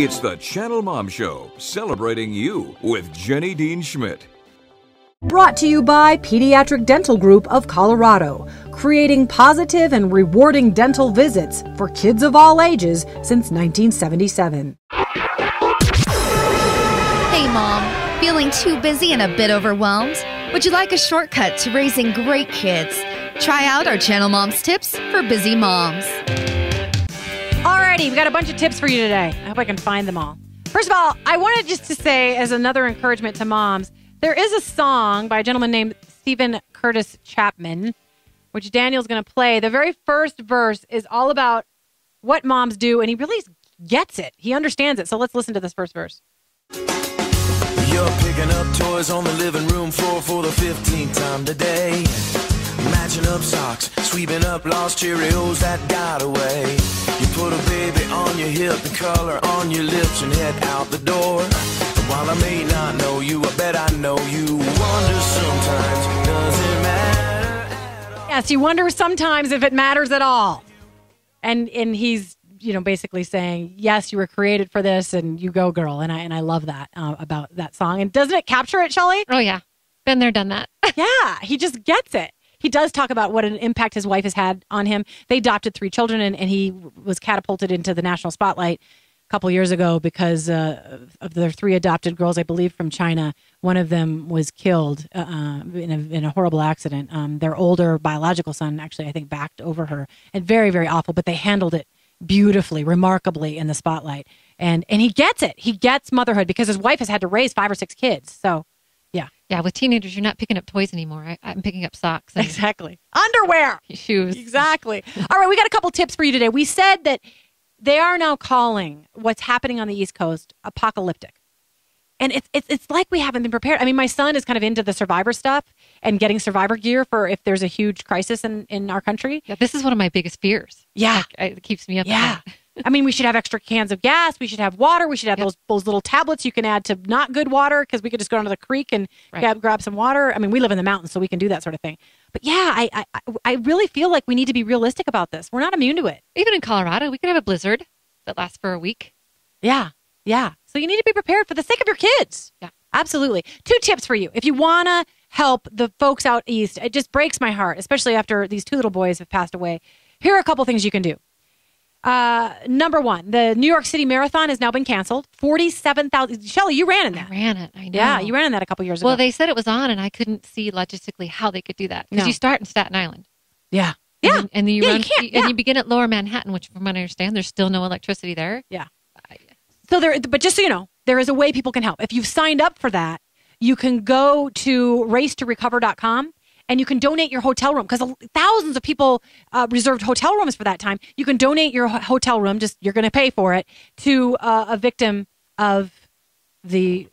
It's the Channel Mom Show, celebrating you with Jenny Dean Schmidt. Brought to you by Pediatric Dental Group of Colorado, creating positive and rewarding dental visits for kids of all ages since 1977. Hey, Mom. Feeling too busy and a bit overwhelmed? Would you like a shortcut to raising great kids? Try out our Channel Mom's tips for busy moms. Alrighty, we've got a bunch of tips for you today. I hope I can find them all. First of all, I wanted just to say, as another encouragement to moms, there is a song by a gentleman named Stephen Curtis Chapman, which Daniel's going to play. The very first verse is all about what moms do, and he really gets it. He understands it. So let's listen to this first verse. You're picking up toys on the living room floor for the 15th time today. Matching up socks, sweeping up lost Cheerios that got away. You put a baby on your hip, the color on your lips, and head out the door. And while I may not know you, I bet I know you. Wonder sometimes, does it matter at all? Yes, you wonder sometimes if it matters at all. And he's, basically saying, yes, you were created for this, and you go, girl. And I love that about that song. And doesn't it capture it, Shelley? Oh, yeah. Been there, done that. Yeah, he just gets it. He does talk about what an impact his wife has had on him. They adopted 3 children, and he was catapulted into the national spotlight a couple years ago because of their 3 adopted girls, I believe, from China. One of them was killed in a horrible accident. Their older biological son, actually, I think, backed over her. And very, very awful, but they handled it beautifully, remarkably in the spotlight. And he gets it. He gets motherhood because his wife has had to raise 5 or 6 kids. So, yeah. Yeah, with teenagers, you're not picking up toys anymore. I'm picking up socks. And exactly. Underwear. Shoes. Exactly. All right, we got a couple tips for you today. We said that they are now calling what's happening on the East Coast apocalyptic. And it's like we haven't been prepared. I mean, my son is kind of into the survivor stuff and getting survivor gear for if there's a huge crisis in our country. Yeah, this is one of my biggest fears. Yeah. It keeps me up. Yeah. I mean, we should have extra cans of gas. We should have water. We should have those little tablets you can add to not good water because we could just go down to the creek and grab some water. I mean, we live in the mountains, so we can do that sort of thing. But yeah, I really feel like we need to be realistic about this. We're not immune to it. Even in Colorado, we could have a blizzard that lasts for a week. Yeah. Yeah. So you need to be prepared for the sake of your kids. Yeah. Absolutely. 2 tips for you. If you want to help the folks out east, it just breaks my heart, especially after these 2 little boys have passed away. Here are a couple things you can do. Number 1, the New York City Marathon has now been canceled. 47,000. Shelley, you ran in that. I ran it. I know. Yeah, you ran in that a couple years ago. Well, they said it was on, and I couldn't see logistically how they could do that. Because you start in Staten Island. Yeah. And then you run, you can't, and you begin at Lower Manhattan, which from what I understand, there's still no electricity there. Yeah. So but just so you know, there is a way people can help. If you've signed up for that, you can go to racetorecover.com. And you can donate your hotel room because thousands of people reserved hotel rooms for that time. You can donate your hotel room, just you're going to pay for it, to a victim of the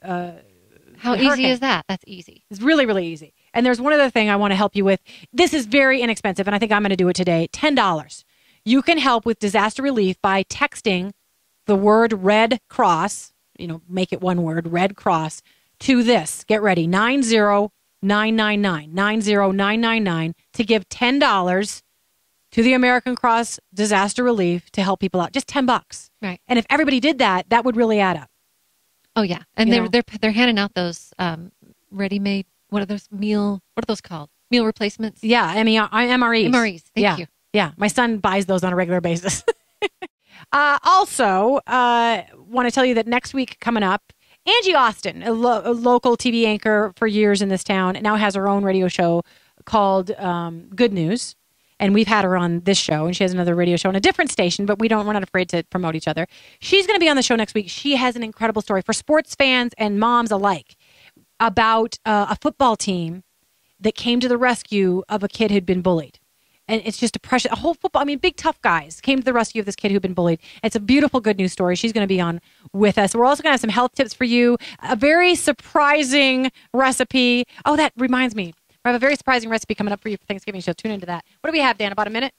How easy is that? That's easy. It's really, really easy. And there's one other thing I want to help you with. This is very inexpensive, and I think I'm going to do it today. $10. You can help with disaster relief by texting the word Red Cross, make it one word, Red Cross, to this. Get ready, 90999 to give $10 to the American Cross Disaster Relief to help people out. Just $10. Right. And if everybody did that, that would really add up. Oh yeah. And they're handing out those ready-made, what are those called? Meal replacements? Yeah, MREs. MREs. Thank you. Yeah. My son buys those on a regular basis. Also, want to tell you that next week coming up, Angie Austin, a local TV anchor for years in this town, now has her own radio show called Good News. And we've had her on this show, and she has another radio show on a different station, but we're not afraid to promote each other. She's going to be on the show next week. She has an incredible story for sports fans and moms alike about a football team that came to the rescue of a kid who'd been bullied. And it's just a whole football, big tough guys came to the rescue of this kid who'd been bullied. It's a beautiful good news story. She's going to be on with us. We're also going to have some health tips for you. A very surprising recipe. Oh, that reminds me. I have a very surprising recipe coming up for you for Thanksgiving, so tune into that. What do we have, Dan? About a minute?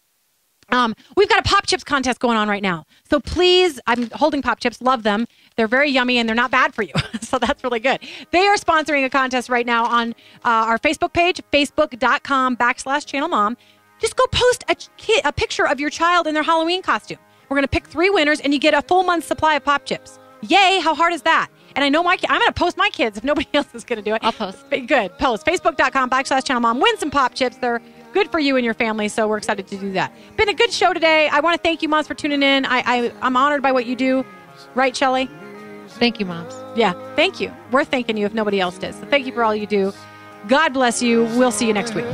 We've got a Pop Chips contest going on right now. So please, I'm holding Pop Chips. Love them. They're very yummy and they're not bad for you. So that's really good. They are sponsoring a contest right now on our Facebook page, facebook.com/ChannelMom. Just go post a picture of your child in their Halloween costume. We're going to pick 3 winners and you get a full month's supply of Pop Chips. Yay, how hard is that? And I know I'm going to post my kids if nobody else is going to do it. I'll post. Good. Post. Facebook.com/ChannelMom. Win some pop chips. They're good for you and your family, so we're excited to do that. Been a good show today. I want to thank you, moms, for tuning in. I'm honored by what you do. Right, Shelley? Thank you, moms. Yeah, thank you. We're thanking you if nobody else does. So thank you for all you do. God bless you. We'll see you next week.